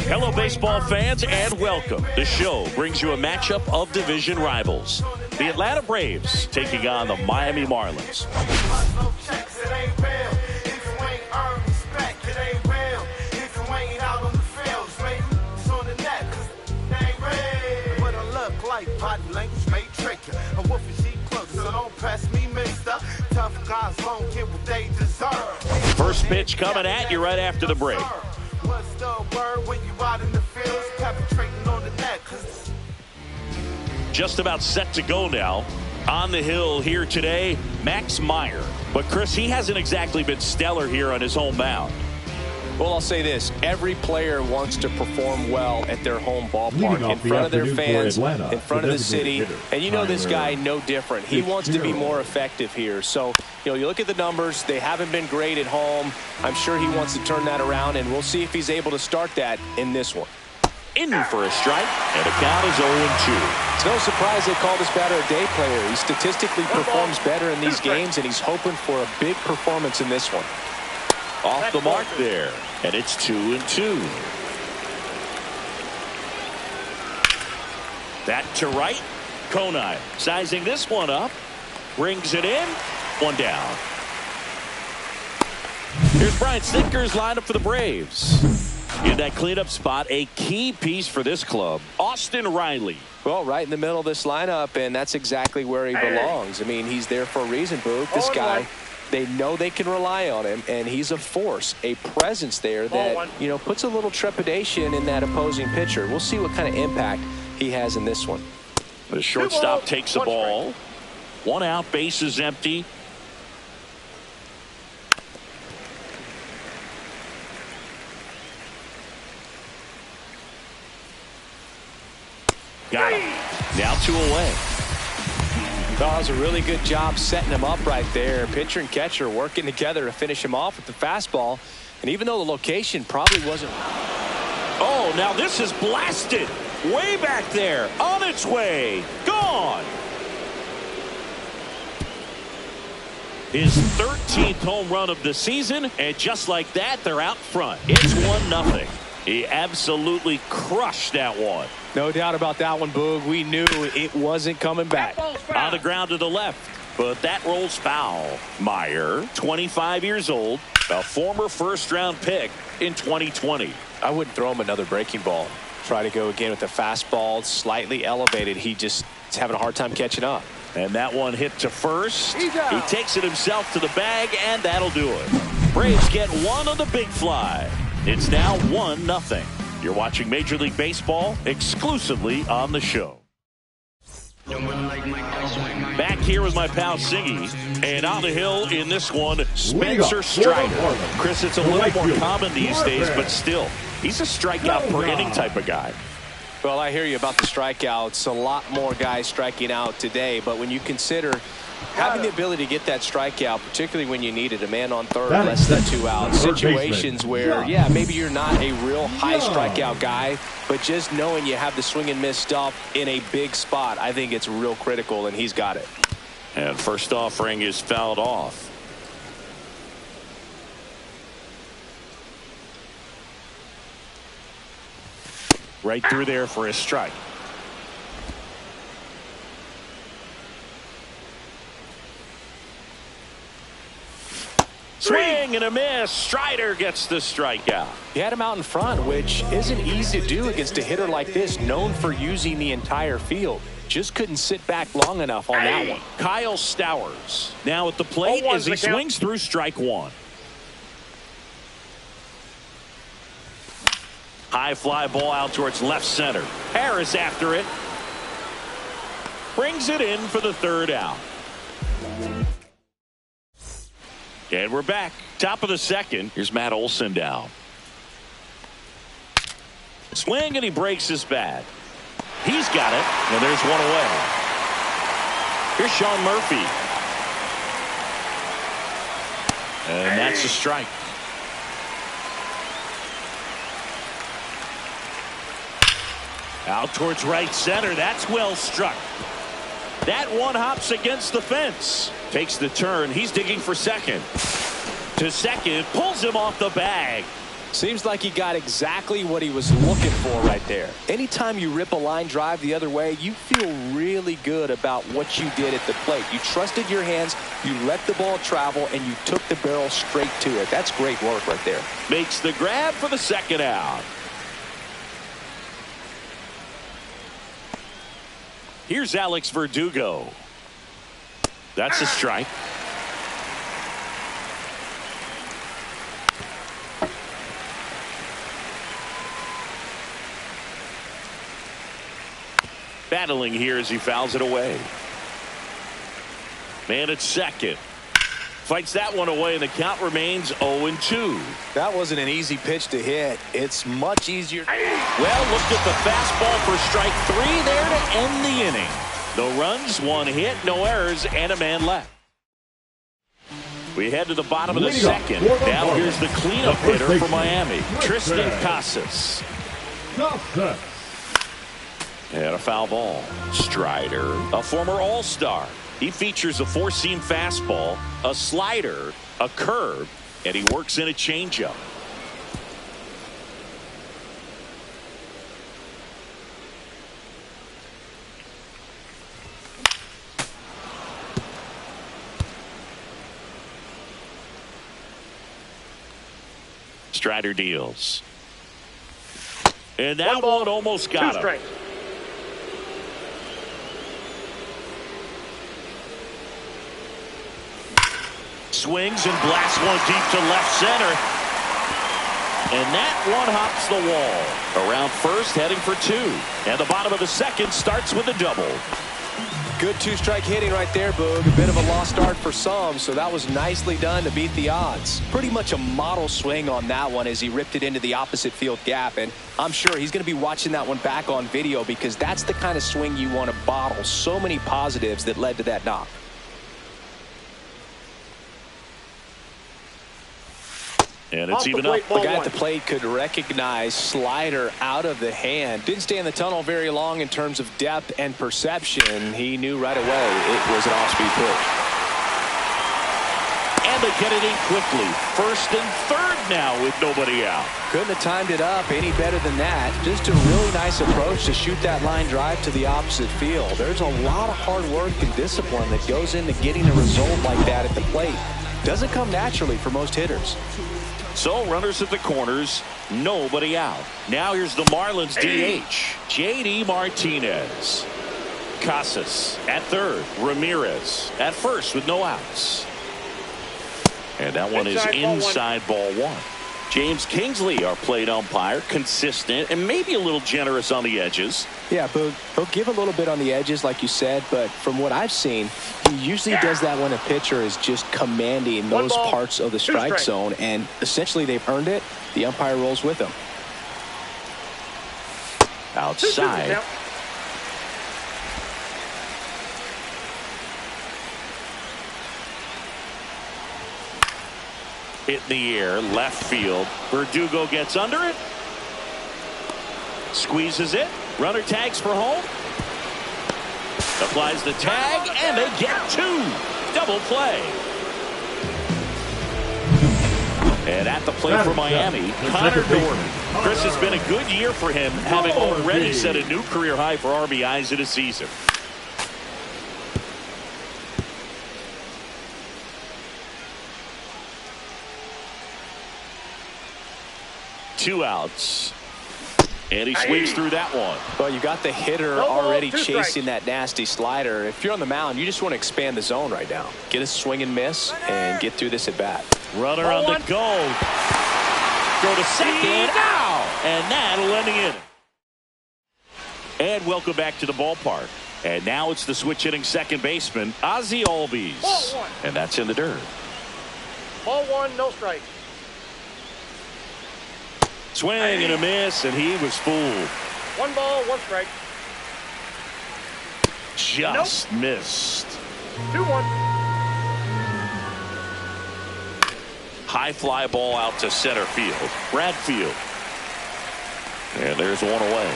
Hello, baseball fans, and welcome. The show brings you a matchup of division rivals. The Atlanta Braves taking on the Miami Marlins. First pitch coming at you right after the break. Just about set to go now. On the hill here today, Max Meyer. But Chris, he hasn't exactly been stellar here on his home mound. Well, I'll say this. Every player wants to perform well at their home ballpark, in front of their fans, in front of the city. And you know this guy no different. He wants to be more effective here. So, you look at the numbers. They haven't been great at home. I'm sure he wants to turn that around, and we'll see if he's able to start that in this one. In for a strike, and the count is 0-2. It's no surprise they call this batter a day player. He statistically performs better in these games, and he's hoping for a big performance in this one. Off the mark there, and it's 2-2. That to right. Conine sizing this one up, brings it in, one down. Here's Brian Snitker's lineup for the Braves. In that cleanup spot, a key piece for this club, Austin Riley. Well, right in the middle of this lineup, and that's exactly where he belongs. I mean, he's there for a reason, Boog. This guy, they know they can rely on him, and he's a force, a presence there that, puts a little trepidation in that opposing pitcher. We'll see what kind of impact he has in this one. The shortstop takes the ball. One out, base is empty. Got him. Now 2 away. That was a really good job setting him up right there. Pitcher and catcher working together to finish him off with the fastball. And even though the location probably wasn't. Oh, now this is blasted. Way back there. On its way. Gone. His 13th home run of the season. And just like that, they're out front. It's 1-0. He absolutely crushed that one. No doubt about that one, Boog. We knew it wasn't coming back. On the ground to the left, but that rolls foul. Meyer, 25 years old, a former first-round pick in 2020. I wouldn't throw him another breaking ball. Try to go again with the fastball, slightly elevated. He just is having a hard time catching up. And that one hit to first. He takes it himself to the bag, and that'll do it. Braves get one on the big fly. It's now 1-0. You're watching Major League Baseball exclusively on the show. Back here with my pal Siggy, and on the hill in this one, Spencer Strider. Chris, it's a little more common these days, but still, he's a strikeout per inning type of guy. Well, I hear you about the strikeouts. A lot more guys striking out today, but when you consider having the ability to get that strikeout, particularly when you need it, a man on third, less than 2 outs, situations where, maybe you're not a real high strikeout guy, but just knowing you have the swing and miss stuff in a big spot, I think it's real critical, and he's got it. And first offering is fouled off. Right through there for a strike. Swing and a miss. Strider gets the strikeout. He had him out in front, which isn't easy to do against a hitter like this, known for using the entire field. Just couldn't sit back long enough on that one. Kyle Stowers now at the plate as he swings through strike one. High fly ball out towards left center. Harris after it. Brings it in for the third out. And we're back. Top of the second. Here's Matt Olson down. Swing and he breaks his bat. He's got it. And there's one away. Here's Sean Murphy. And that's a strike. Out towards right center. That's well struck. That one hops against the fence. Takes the turn. He's digging for second. To second. Pulls him off the bag. Seems like he got exactly what he was looking for right there. Anytime you rip a line drive the other way, you feel really good about what you did at the plate. You trusted your hands, you let the ball travel, and you took the barrel straight to it. That's great work right there. Makes the grab for the second out. Here's Alex Verdugo. That's a strike. Battling here as he fouls it away. Man at second. Fights that one away, and the count remains 0-2. That wasn't an easy pitch to hit. It's much easier. Well, looked at the fastball for strike 3 there to end the inning. No runs, 1 hit, no errors, and a man left. We head to the bottom of the second. Now here's the cleanup hitter for Miami, Tristan Casas. And a foul ball. Strider, a former All-Star. He features a four-seam fastball, a slider, a curve, and he works in a changeup. Strider deals. And that one almost got him. Swings and blasts one deep to left center. And that one hops the wall. Around first, heading for 2. And the bottom of the second starts with a double. Good two-strike hitting right there, Boog. A bit of a lost start for some, so that was nicely done to beat the odds. Pretty much a model swing on that one as he ripped it into the opposite field gap, and I'm sure he's going to be watching that one back on video because that's the kind of swing you want to bottle. So many positives that led to that knock. And it's even up. The guy at the plate could recognize slider out of the hand. Didn't stay in the tunnel very long in terms of depth and perception. He knew right away it was an off-speed pitch. And they get it in quickly. First and third now with nobody out. Couldn't have timed it up any better than that. Just a really nice approach to shoot that line drive to the opposite field. There's a lot of hard work and discipline that goes into getting a result like that at the plate. Doesn't come naturally for most hitters. So runners at the corners, nobody out. Now here's the Marlins DH, J.D. Martinez. Casas at third, Ramirez at first with no outs. And that one is inside ball 1. James Kingsley, our plate umpire, consistent and maybe a little generous on the edges. Yeah, but he'll give a little bit on the edges like you said, but from what I've seen, he usually does that when a pitcher is just commanding those parts of the strike zone, and essentially they've earned it. The umpire rolls with them. Outside. Hit in the air, left field. Verdugo gets under it. Squeezes it. Runner tags for home. Applies the tag, and they get 2. Double play. And at the plate for Miami, Connor Norton. Chris, has been a good year for him, having already set a new career high for RBIs in a season. Two outs. And he swings through that one. Well, you got the hitter already chasing that nasty slider. If you're on the mound, you just want to expand the zone right now. Get a swing and miss and get through this at bat. Runner on the go. Go to second now. And that'll end the inning. And welcome back to the ballpark. And now it's the switch hitting second baseman, Ozzie Albies. And that's in the dirt. Ball 1, no strike. Swing and a miss, and he was fooled. 1 ball, 1 strike. Just missed. 2-1. High fly ball out to center field. Bradfield. And there's one away.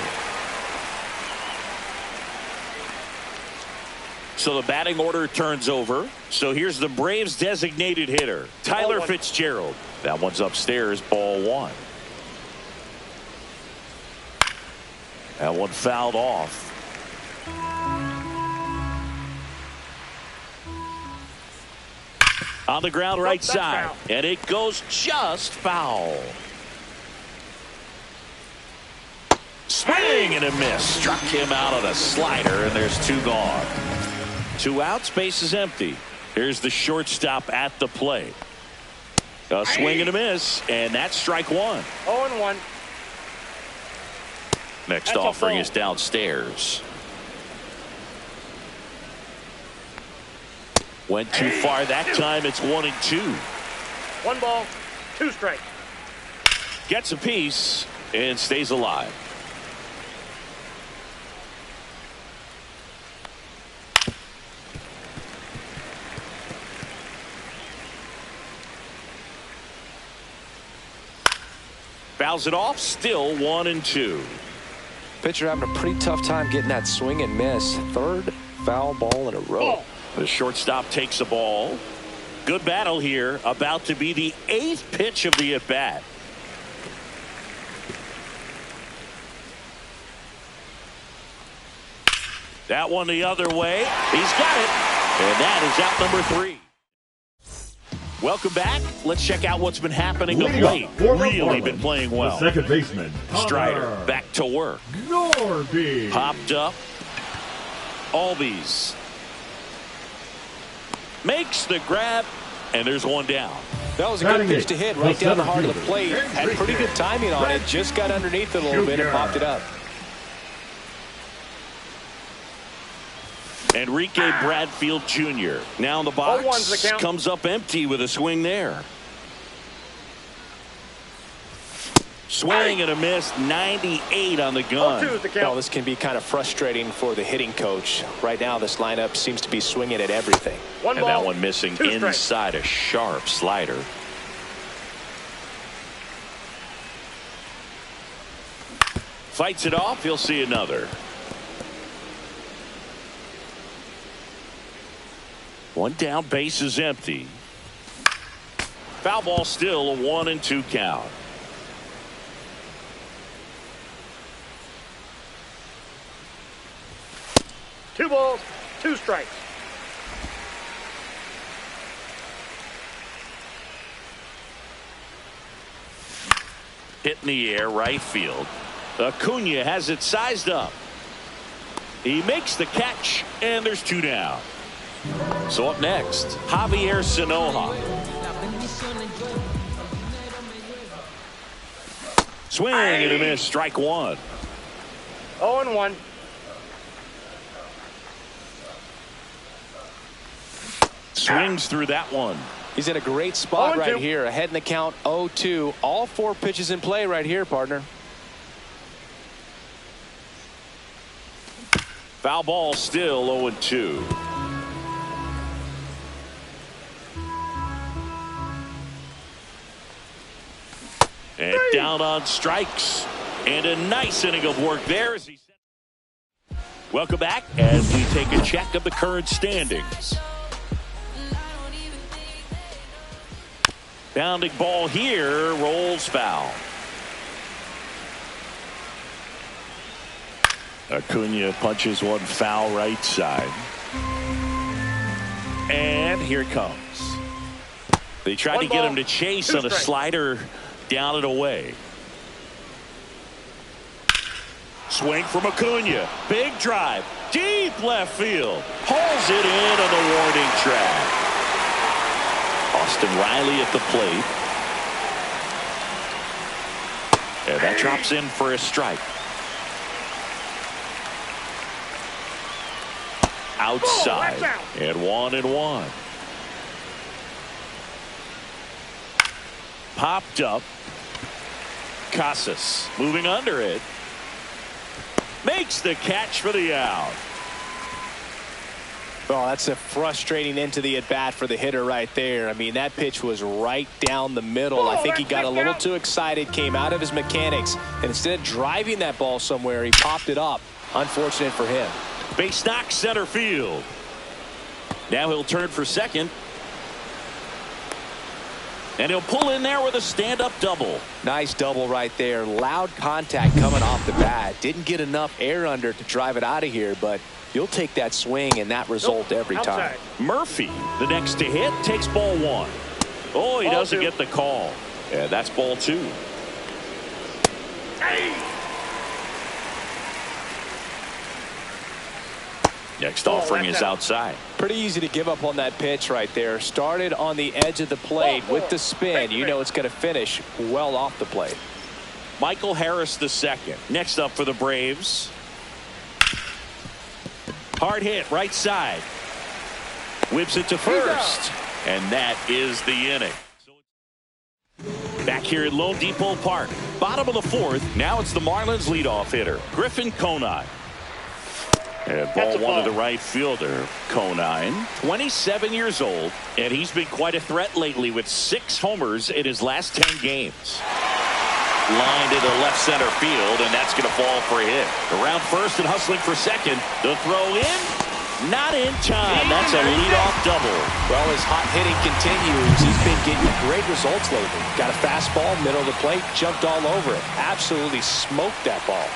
So the batting order turns over. So here's the Braves designated hitter, Tyler Fitzgerald. That one's upstairs, ball 1. That one fouled off. On the ground right side. And it goes just foul. Swing and a miss. Struck him out on a slider, and there's 2 gone. 2 outs, base is empty. Here's the shortstop at the plate. A swing and a miss, and that's strike 1. 0-1. Next offering is downstairs. Went too far that time. It's 1-2. 1 ball, 2 strikes. Gets a piece and stays alive. Fouls it off. Still 1-2. Pitcher having a pretty tough time getting that swing and miss. 3rd foul ball in a row. The shortstop takes the ball. Good battle here. About to be the 8th pitch of the at-bat. That one the other way. He's got it. And that is out number 3. Welcome back. Let's check out what's been happening of late. Really been playing well. The second baseman, Strider back to work. Norby. Popped up. Albies makes the grab, and there's 1 down. That was a good pitch to hit right down the heart of the plate. Had pretty good timing on it. Just got underneath it a little bit and popped it up. Enrique Bradfield Jr. now in the box. Comes up empty with a swing there. Swing and a miss. 98 on the gun. Well, this can be kind of frustrating for the hitting coach. Right now, this lineup seems to be swinging at everything. And that one missing inside a sharp slider. Fights it off. He'll see another. 1 down, base is empty. Foul ball, still a 1-2 count. Two balls, 2 strikes. Hit in the air, right field. Acuna has it sized up. He makes the catch, and there's 2 down. So up next, Javier Sanoja. Swing and a miss, strike 1. 0-1. Swings through that one. He's in a great spot right here. Ahead in the count, 0-2. All 4 pitches in play right here, partner. Foul ball, still 0-2. And down on strikes. And a nice inning of work there. As he Welcome back as we take a check of the current standings. Bounding ball here, rolls foul. Acuna punches one foul right side. And here it comes. They tried to get him to chase on a slider down and away. Swing from Acuna. Big drive. Deep left field. Hauls it in on the warning track. Austin Riley at the plate. And that drops in for a strike. Outside. And 1-1. Popped up. Casas moving under it. Makes the catch for the out. Oh, that's a frustrating end to the at-bat for the hitter right there. I mean, that pitch was right down the middle. I think he got a little too excited, came out of his mechanics, and instead of driving that ball somewhere, he popped it up. Unfortunate for him. Base knock center field. Now he'll turn for second. And he'll pull in there with a stand-up double. Nice double right there. Loud contact coming off the bat. Didn't get enough air under to drive it out of here, but you'll take that swing and that result every time. Murphy, the next to hit, takes ball 1. Oh, he doesn't get the call. Yeah, that's ball 2. Next offering is outside. Pretty easy to give up on that pitch right there. Started on the edge of the plate with the spin. You know it's going to finish well off the plate. Michael Harris the second. Next up for the Braves. Hard hit right side. Whips it to first. And that is the inning. Back here at Lone Depot Park. Bottom of the 4th. Now it's the Marlins leadoff hitter, Griffin Conine. And ball 1 to the right fielder. Conine, 27 years old, and he's been quite a threat lately with 6 homers in his last 10 games. Line to the left center field, and that's going to fall for a hit. Around first and hustling for second. The throw in, not in time. That's a leadoff double. Well, his hot hitting continues. He's been getting great results lately. Got a fastball, middle of the plate, jumped all over it. Absolutely smoked that ball.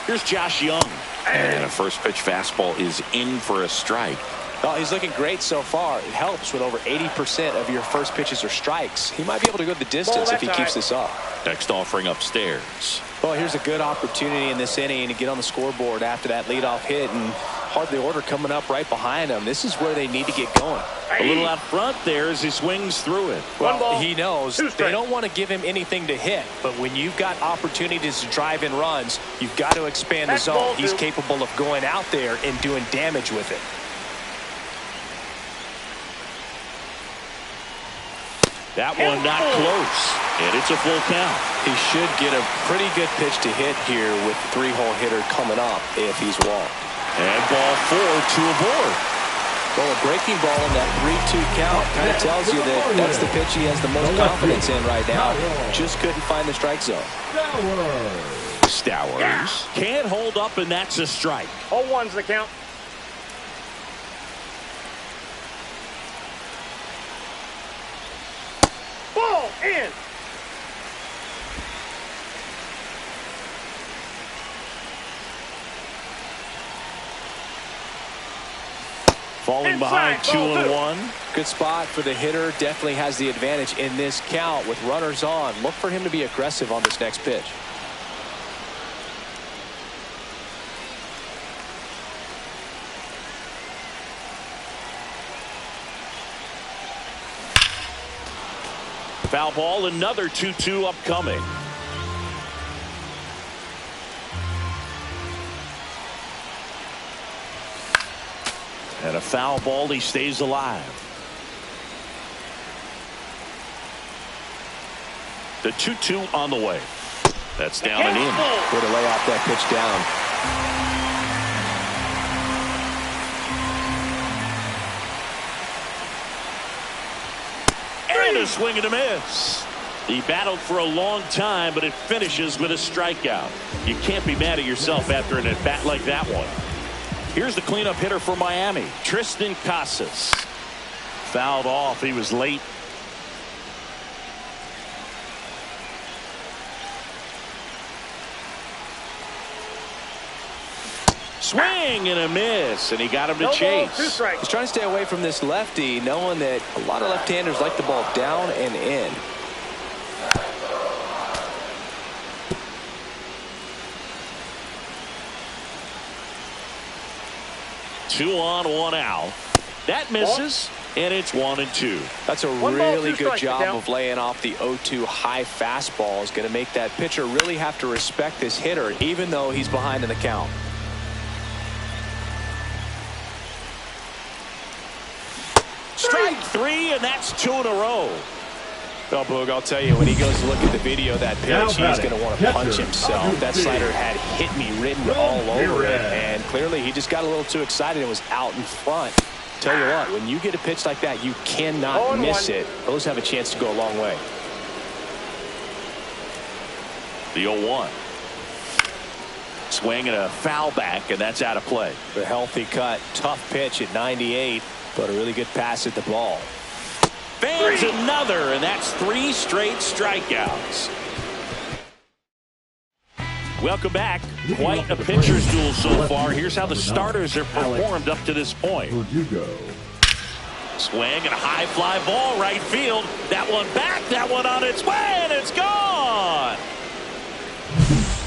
Here's Josh Young. And a first pitch fastball is in for a strike. Well, he's looking great so far. It helps when over 80% of your first pitches are strikes. He might be able to go the distance if he keeps this up. Next offering upstairs. Well, here's a good opportunity in this inning to get on the scoreboard after that leadoff hit, and hardly order coming up right behind him. This is where they need to get going. A little out front there as he swings through it. Well, he knows they don't want to give him anything to hit, but when you've got opportunities to drive in runs, you've got to expand the zone. He's capable of going out there and doing damage with it. That one not close, and it's a full count. He should get a pretty good pitch to hit here with the 3-hole hitter coming up if he's walked. And ball 4, 2 aboard. Well, a breaking ball in that 3-2 count kind of tells you that that's the pitch he has the most confidence in right now. Just couldn't find the strike zone. Stowers can't hold up, and that's a strike. 0-1's the count. Ball in. Falling behind 2-1. Good spot for the hitter. Definitely has the advantage in this count with runners on. Look for him to be aggressive on this next pitch. Foul ball, another 2-2 upcoming. And a foul ball, he stays alive. The 2-2 on the way. That's down and in. Way to lay off that pitch down. And a swing and a miss. He battled for a long time, but it finishes with a strikeout. You can't be mad at yourself after an at-bat like that one. Here's the cleanup hitter for Miami, Tristan Casas. Fouled off. He was late. Swing and a miss, and he got him to chase. He's trying to stay away from this lefty, knowing that a lot of left-handers like the ball down and in. Two on, one out. That misses, and it's 1-2. That's a really good job of laying off the 0-2 high fastball. Is going to make that pitcher really have to respect this hitter, even though he's behind in the count. Strike 3, and that's 2 in a row. Well, Boog, I'll tell you, when he goes to look at the video of that pitch, he's going to want to punch himself. That slider had hit me written all over it, and clearly he just got a little too excited and was out in front. Tell you what, when you get a pitch like that, you cannot miss it. Those have a chance to go a long way. The 0-1. Swing and a foul back, and that's out of play. The healthy cut, tough pitch at 98, but a really good pass at the ball. Fans another, and that's 3 straight strikeouts. Welcome back. Quite a pitcher's duel so far. Here's how the starters have performed up to this point. Swing and a high fly ball right field. That one back, that one on its way, and it's gone.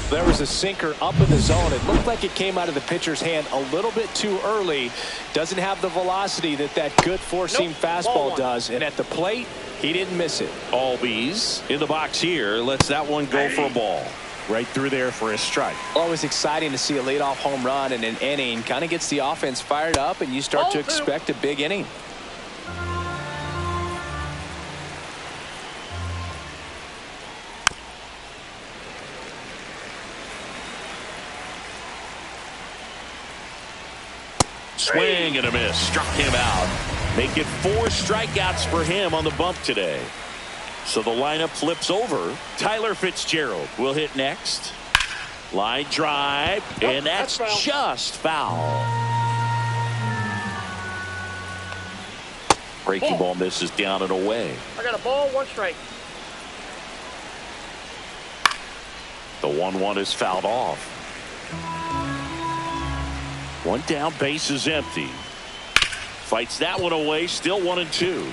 There was a sinker up in the zone. It looked like it came out of the pitcher's hand a little bit too early. Doesn't have the velocity that good four-seam fastball does. And at the plate, he didn't miss it. Albies in the box here. Lets that one go for a ball. Right through there for a strike. Always exciting to see a leadoff home run in an inning. Kind of gets the offense fired up, and you start to expect a big inning. Swing and a miss. Struck him out. Make it 4 strikeouts for him on the bump today. So the lineup flips over. Tyler Fitzgerald will hit next. Line drive, and that's just foul. Breaking ball misses down and away. I got a ball, 1 strike. The 1-1 is fouled off. 1 down, base is empty. Fights that one away, still 1-2.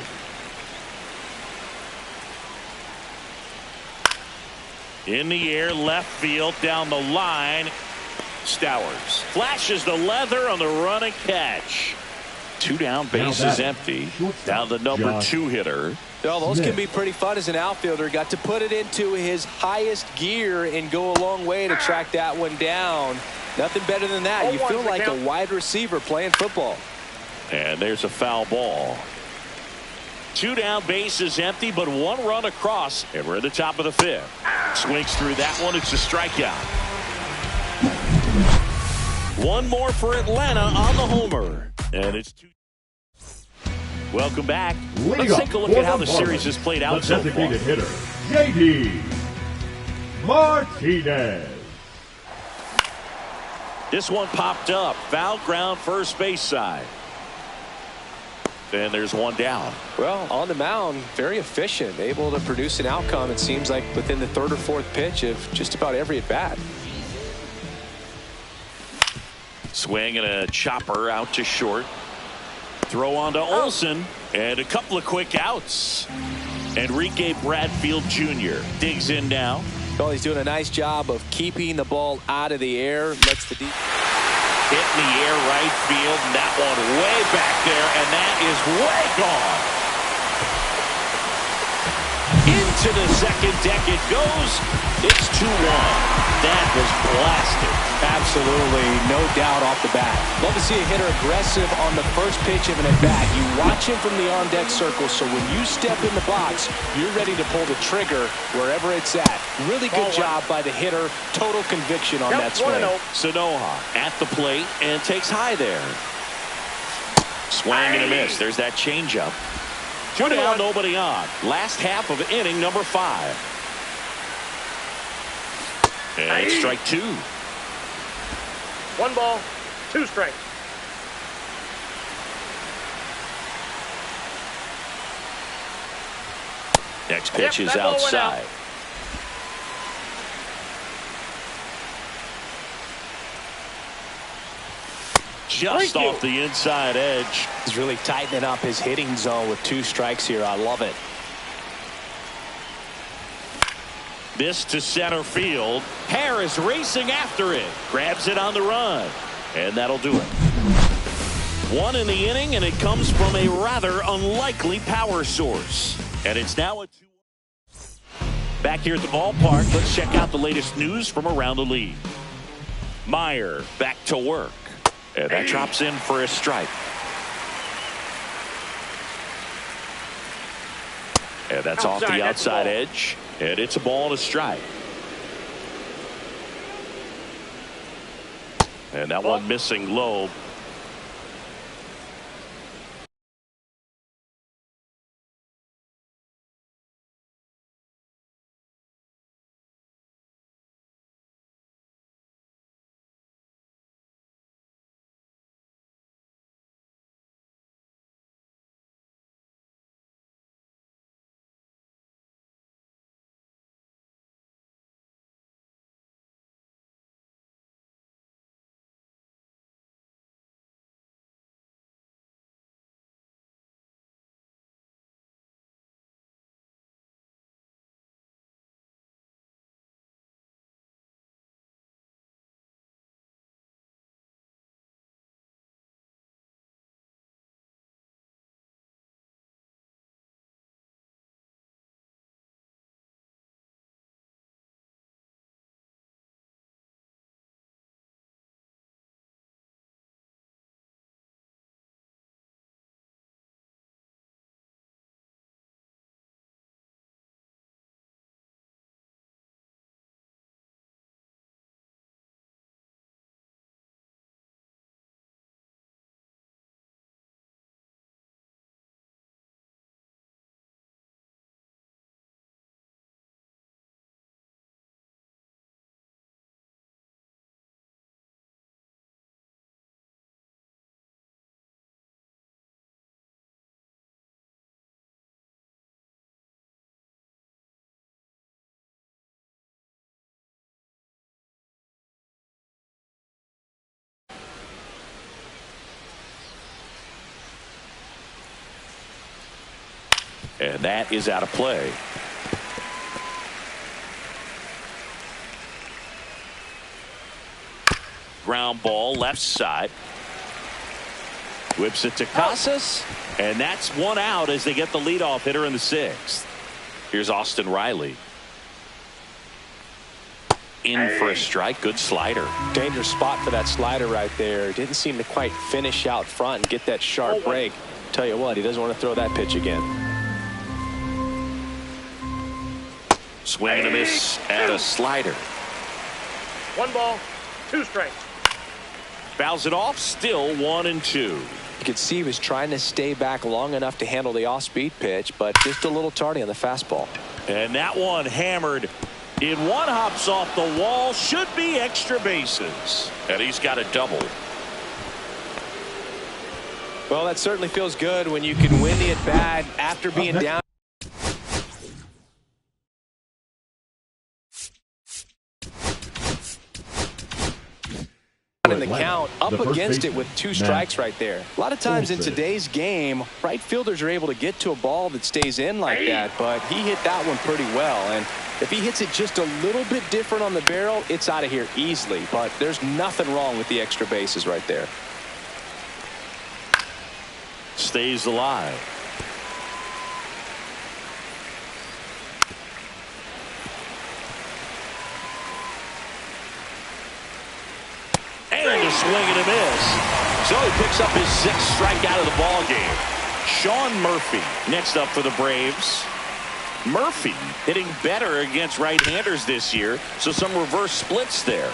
In the air, left field, down the line. Stowers flashes the leather on the run and catch. 2 down, base is empty. Down the number 2 hitter. Well, those can be pretty fun as an outfielder. Got to put it into his highest gear and go a long way to track that one down. Nothing better than that. You feel like a wide receiver playing football. And there's a foul ball. 2 down, base is empty, but 1 run across, and we're at the top of the 5th. Swings through that one. It's a strikeout. 1 more for Atlanta on the homer, and it's 2. Welcome back. Let's take a look at how the series has played out so far. The designated hitter, J.D. Martinez. This one popped up. Foul ground, first base side. And there's 1 down. Well, on the mound, very efficient, able to produce an outcome, it seems like, within the 3rd or 4th pitch of just about every at-bat. Swing and a chopper out to short. Throw on to Olsen, and a couple of quick outs. Enrique Bradfield Jr. digs in now. Well, he's doing a nice job of keeping the ball out of the air. Lets the deep hit in the air right field, and that one way back there, and that is way gone. Into the second deck it goes. It's 2-1. That was blasted. Absolutely, no doubt off the bat. Love to see a hitter aggressive on the first pitch of an at-bat. You watch him from the on-deck circle, so when you step in the box, you're ready to pull the trigger wherever it's at. Really good job by the hitter. Total conviction on that swing. Sanoha at the plate and takes high there. Swing and a miss. There's that changeup. 2 down, nobody on. Last half of inning number 5. And strike 2. 1 ball, 2 strikes. Next pitch is outside. Just off the inside edge. He's really tightening up his hitting zone with 2 strikes here. I love it. This to center field. Harris racing after it. Grabs it on the run. And that'll do it. 1 in the inning, and it comes from a rather unlikely power source. And it's now a 2-1. Back here at the ballpark, let's check out the latest news from around the league. Meyer back to work. And that drops in for a strike. And that's off the outside edge. And it's a ball and a strike. And that one missing low. And that is out of play. Ground ball left side. Whips it to Casas. And that's one out as they get the leadoff hitter in the sixth. Here's Austin Riley. In for a strike. Good slider. Dangerous spot for that slider right there. Didn't seem to quite finish out front and get that sharp break. Tell you what, he doesn't want to throw that pitch again. Swing and a miss and a slider. 1 ball, 2 strikes. Fouls it off. Still 1-2. You could see he was trying to stay back long enough to handle the off-speed pitch, but just a little tardy on the fastball. And that one hammered. In one, hops off the wall. Should be extra bases. And he's got a double. Well, that certainly feels good when you can win the at-bat after being down. In the count, up against it with 2 strikes right there. A lot of times in today's game, right fielders are able to get to a ball that stays in like that, but he hit that one pretty well. And if he hits it just a little bit different on the barrel, it's out of here easily. But there's nothing wrong with the extra bases right there. Stays alive. And a swing and a miss. So he picks up his 6th strikeout of the ball game. Sean Murphy next up for the Braves. Murphy hitting better against right-handers this year, so some reverse splits there.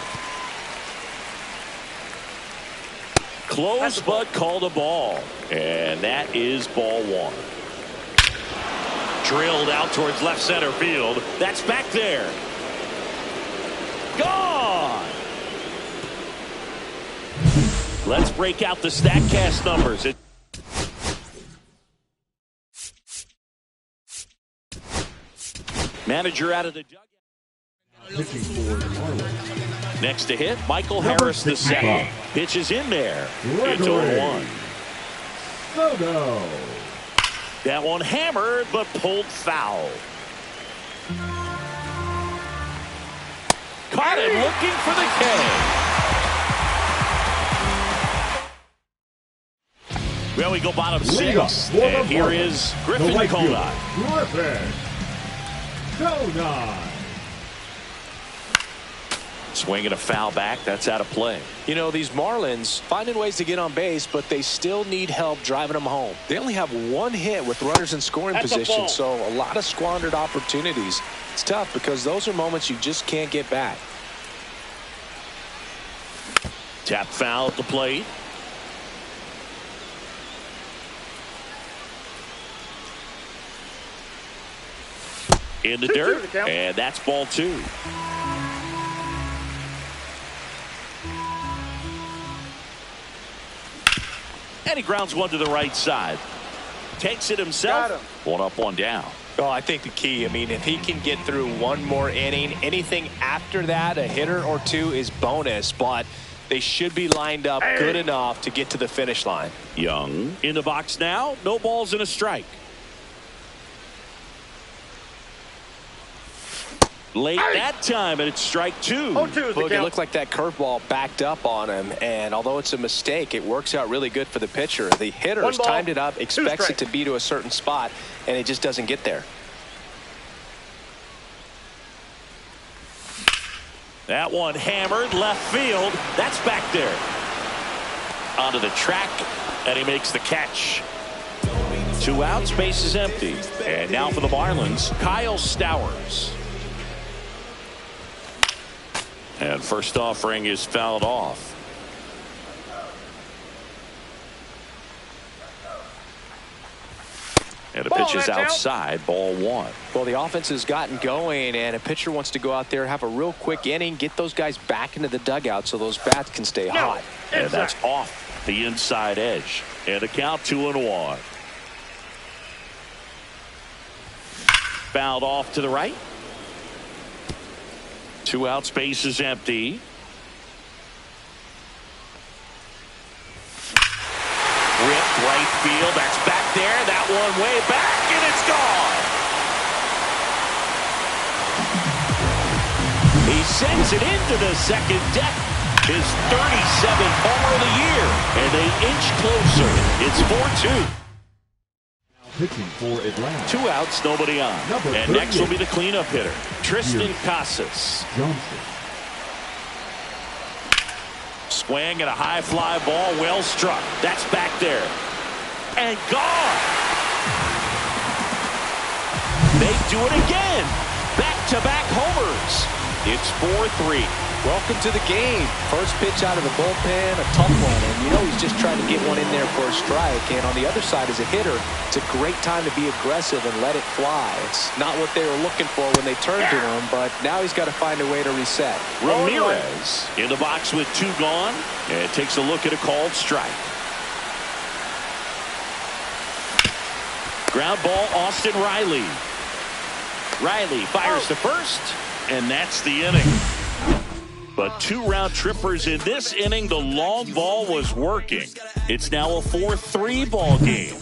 Close but called a ball, and that is ball 1. Drilled out towards left center field. That's back there. Gone. Let's break out the StatCast numbers. Manager out of the dugout. Next to hit, Michael Harris the second. Pitches in there. It's 0-1. That one hammered but pulled foul. Caught him looking for the K. Well, we go bottom 6, and here is Griffin Conine. Swinging a foul back. That's out of play. You know, these Marlins finding ways to get on base, but they still need help driving them home. They only have 1 hit with runners in scoring position, so a lot of squandered opportunities. It's tough because those are moments you just can't get back. Tap foul at the plate. In the dirt, and that's ball 2. And he grounds one to the right side. Takes it himself. 1 up, 1 down. Oh, I think the key, I mean, if he can get through 1 more inning, anything after that, a hitter or 2 is bonus, but they should be lined up good enough to get to the finish line. Young in the box now. No balls and a strike. Late that time, and it's strike 2. Look, it looked like that curveball backed up on him, and although it's a mistake, it works out really good for the pitcher. The hitter has timed it up, expects it to be to a certain spot, and it just doesn't get there. That one hammered left field. That's back there. Onto the track, and he makes the catch. 2 outs, base is empty. And now for the Marlins, Kyle Stowers. And first offering is fouled off. And the pitch is outside, ball 1. Well, the offense has gotten going, and a pitcher wants to go out there, have a real quick inning, get those guys back into the dugout so those bats can stay hot. And that's off the inside edge. And the count 2-1. Fouled off to the right. 2 outs, base is empty. Ripped left, right field. That's back there. That one way back, and it's gone. He sends it into the second deck. His 37th homer of the year, and they inch closer. It's 4-2. Pitching for Atlanta. 2 outs, nobody on. And next will be the cleanup hitter, Tristan Casas. Johnson. Swing and a high fly ball, well struck. That's back there. And gone. They do it again. Back-to-back homers. It's 4-3. Welcome to the game. First pitch out of the bullpen, a tough one. And you know he's just trying to get one in there for a strike. And on the other side, as a hitter, it's a great time to be aggressive and let it fly. It's not what they were looking for when they turned to him, but now he's got to find a way to reset. Ramirez in the box with 2 gone. And takes a look at a called strike. Ground ball, Austin Riley. Riley fires to first, and that's the inning. But 2 round trippers in this inning. The long ball was working. It's now a 4-3 ball game.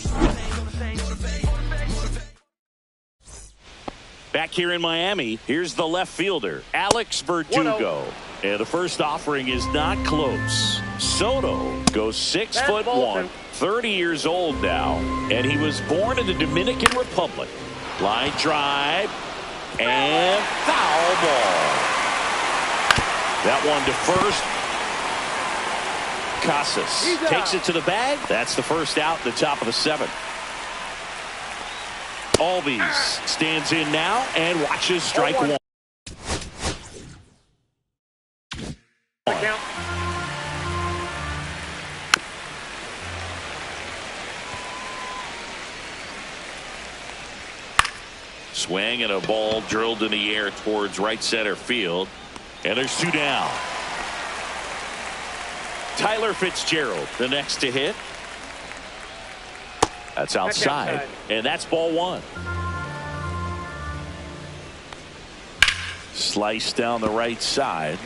Back here in Miami, here's the left fielder, Alex Verdugo. And the first offering is not close. Soto goes 6'1", 30 years old now, and he was born in the Dominican Republic. Line drive and foul ball. That one to first. Casas takes it to the bag. That's the first out in the top of the 7th. Albies stands in now and watches strike 1. Swing and a ball drilled in the air towards right center field. And there's 2 down. Tyler Fitzgerald, the next to hit. That's outside. And that's ball 1. Slice down the right side.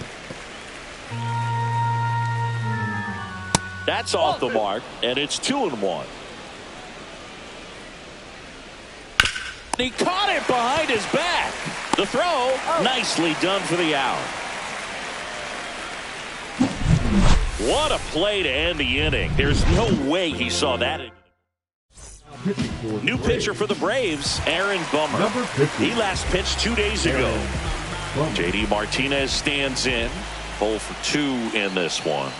That's off the mark, and it's 2-1. He caught it behind his back. The throw, nicely done for the out. What a play to end the inning. There's no way he saw that. New pitcher for the Braves, Aaron Bummer. He last pitched 2 days ago. JD Martinez stands in. 0 for 2 in this one.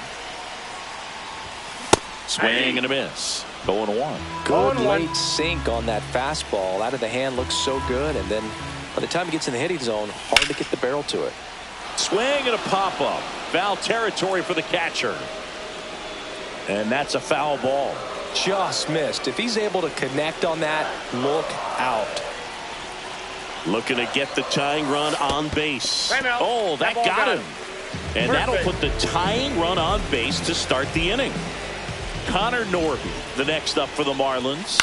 Swing and a miss. 0-1. Good late sink on that fastball. Out of the hand looks so good, and then by the time he gets in the hitting zone, hard to get the barrel to it. Swing and a pop-up. Foul territory for the catcher. And that's a foul ball. Just missed. If he's able to connect on that, look out. Looking to get the tying run on base. Oh, that got him. And that'll put the tying run on base to start the inning. Connor Norby, the next up for the Marlins.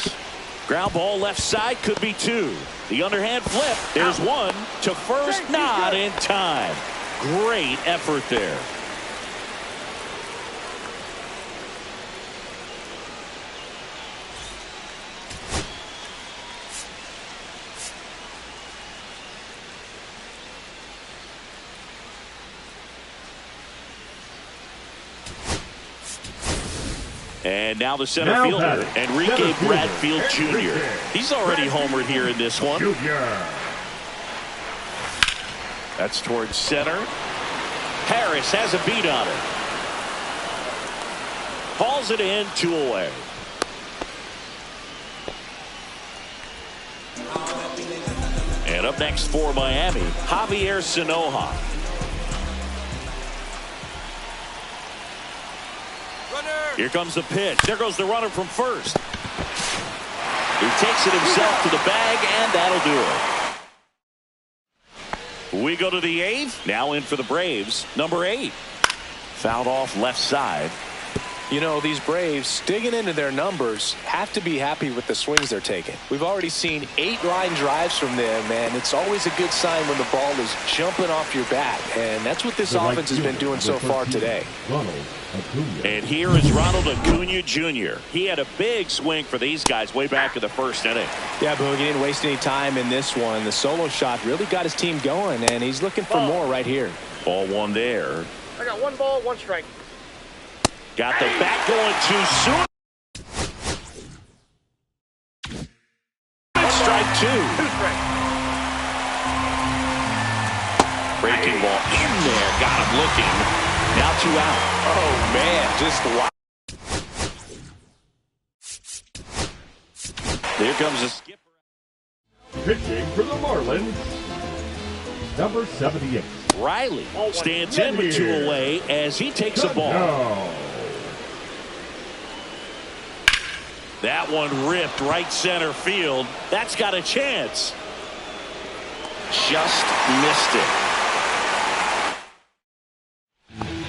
Ground ball left side, could be 2. The underhand flip. There's 1 to first, not in time. Great effort there. And now the center fielder, Enrique Bradfield Jr. He's already homered here in this one. That's towards center. Harris has a beat on it. Hauls it in, 2 away. And up next for Miami, Javier Sanoja. Here comes the pitch. There goes the runner from first. He takes it himself to the bag, and that'll do it. We go to the 8th. Now in for the Braves, number 8. Fouled off left side. You know, these Braves, digging into their numbers, have to be happy with the swings they're taking. We've already seen 8 line drives from them, and it's always a good sign when the ball is jumping off your bat. And that's what this offense has been doing so far today. And here is Ronald Acuna Jr. He had a big swing for these guys way back in the first inning. Yeah, Boog, he didn't waste any time in this one. The solo shot really got his team going, and he's looking for more right here. Ball 1 there. I got 1 ball, 1 strike. Got the bat going too soon. Strike 2. 2 strikes. Breaking ball in there. Got him looking. Now 2 out. Oh, man, just wow. Here comes the skipper. Pitching for the Marlins, number 78. Riley stands in with 2 away as he takes a ball. That one ripped right center field. That's got a chance. Just missed it.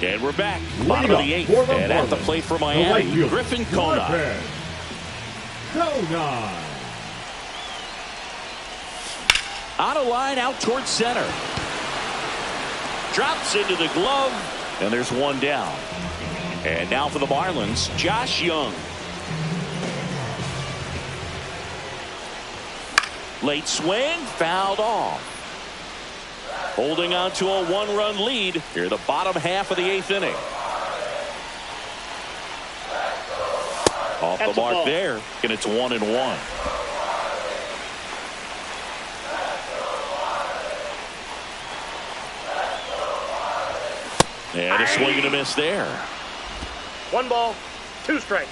And we're back. Bottom of the 8th. And at the plate for Miami, Griffin Conine. On a line out towards center. Drops into the glove. And there's 1 down. And now for the Marlins, Josh Young. Late swing, fouled off. Holding on to a 1-run lead here, the bottom half of the 8th inning. Off the mark there, and it's 1-1. And a swing and a miss there. 1 ball, 2 strikes.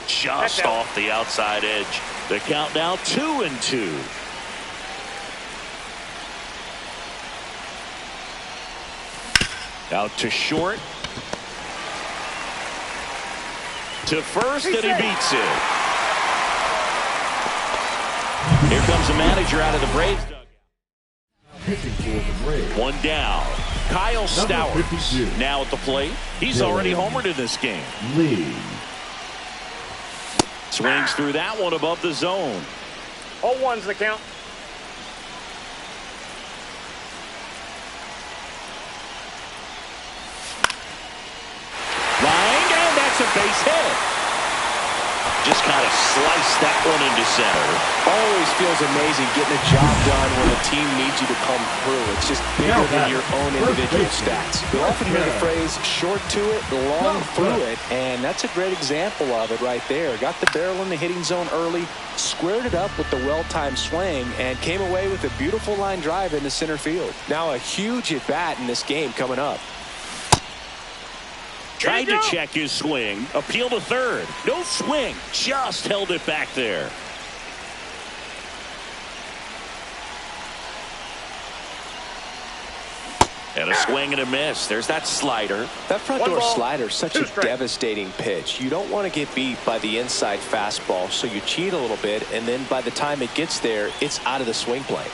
Just off the outside edge. The count now 2-2. Out to short. To first, and he beats it. Here comes the manager out of the Braves dugout. Pitching for the Braves. 1 down. Kyle Stowers now at the plate. He's already homered in this game. Lee. Swings through that one above the zone. 0-1's the count. Line, and that's a base hit. Just kind of sliced that one into center. Always feels amazing getting a job done when the team needs you to come through. It's just bigger than your own individual stats. We often hear the phrase short to it, long through it, and that's a great example of it right there. Got the barrel in the hitting zone early, squared it up with the well-timed swing, and came away with a beautiful line drive into center field. Now a huge at-bat in this game coming up. Tried to check his swing. Appeal to third. No swing. Just held it back there. And a swing and a miss. There's that slider. That front door slider, such a devastating pitch. You don't want to get beat by the inside fastball, so you cheat a little bit, and then by the time it gets there, it's out of the swing plane.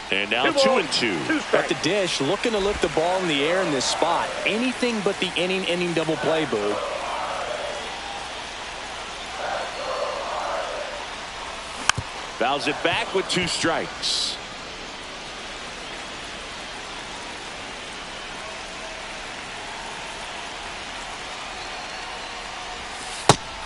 And now 2-2. At the dish, looking to lift the ball in the air in this spot. Anything but the inning double play, Boo. Fouls it back with 2 strikes.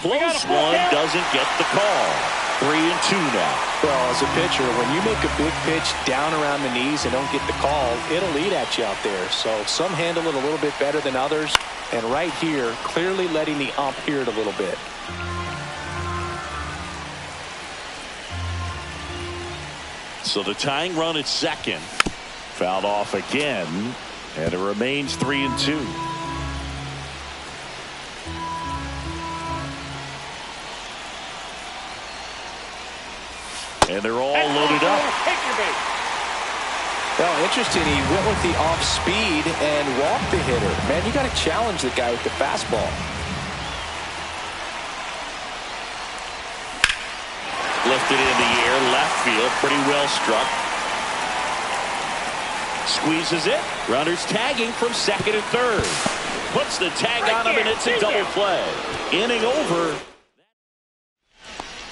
Close one, doesn't get the call. 3-2 now. Well, as a pitcher, when you make a big pitch down around the knees and don't get the call, it'll eat at you out there. So some handle it a little bit better than others. And right here, clearly letting the ump hear it a little bit. So the tying run at second. Fouled off again. And it remains 3-2. And they're all loaded up. Well, interesting. He went with the off speed and walked the hitter. Man, you got to challenge the guy with the fastball. Lifted in the air, left field, pretty well struck. Squeezes it. Runners tagging from second and third. Puts the tag on him, and it's a double play. Inning over.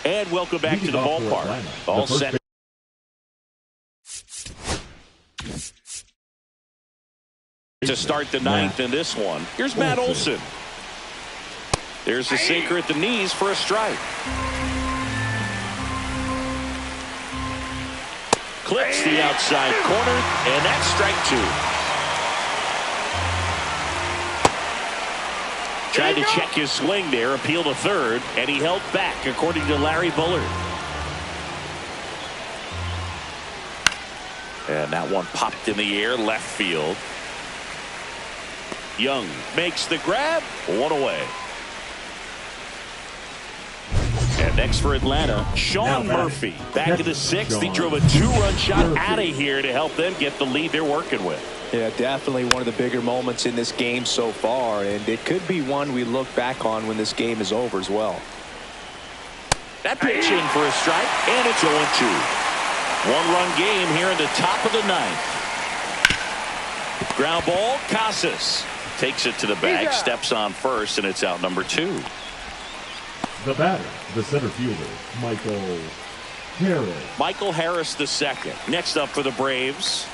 And welcome back to the ballpark. All set. To start the ninth in this one. Here's Matt Olson. There's a sinker at the knees for a strike. Clips the outside corner, and that's strike two. Tried to check his swing there, appeal to third, and he held back, according to Larry Bullard. And that one popped in the air, left field. Young makes the grab, one away. And next for Atlanta, Sean Murphy. Back in the sixth, he drove a two-run shot out of here to help them get the lead they're working with. Yeah, definitely one of the bigger moments in this game so far, and it could be one we look back on when this game is over as well. That pitch in for a strike, and it's 0-2. One-run game here in the top of the ninth. Ground ball, Casas takes it to the bag, steps on first, and it's out number 2. The batter, the center fielder, Michael Harris. Michael Harris the second. Next up for the Braves.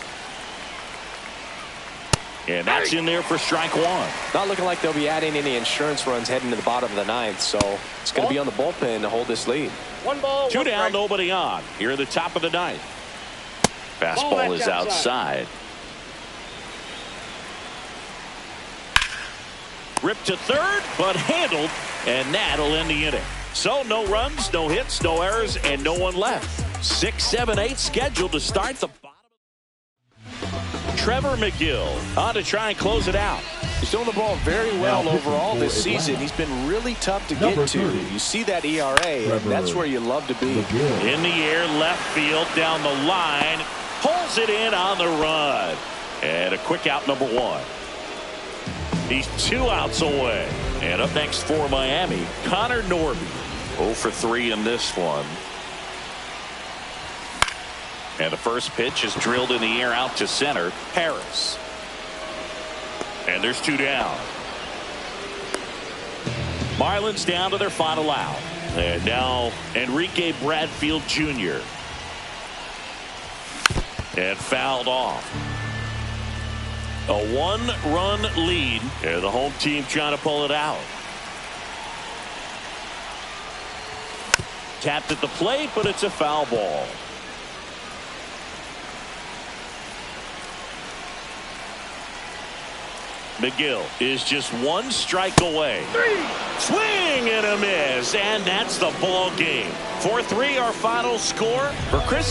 And that's in there for strike one. Not looking like they'll be adding any insurance runs heading to the bottom of the ninth, so it's going to be on the bullpen to hold this lead. One ball, two one down, strike. nobody on. Here at the top of the ninth. Fastball is outside. Ripped to third, but handled, and that'll end the inning. So no runs, no hits, no errors, and no one left. 6, 7, 8 scheduled to start the bottom. Trevor McGill on to try and close it out. He's doing the ball very well overall this season. He's been really tough to get to. You see that ERA, and that's where you love to be. In the air, left field, down the line, pulls it in on the run. And a quick out, number 1. He's 2 outs away. And up next for Miami, Connor Norby. 0 for 3 in this one. And the first pitch is drilled in the air out to center. Harris. And there's 2 down. Marlins down to their final out. And now Enrique Bradfield Jr. And fouled off. A 1-run lead. And the home team trying to pull it out. Tapped at the plate, but it's a foul ball. McGill is just 1 strike away. 3. Swing and a miss, and that's the ball game. 4-3 our final score for Chris.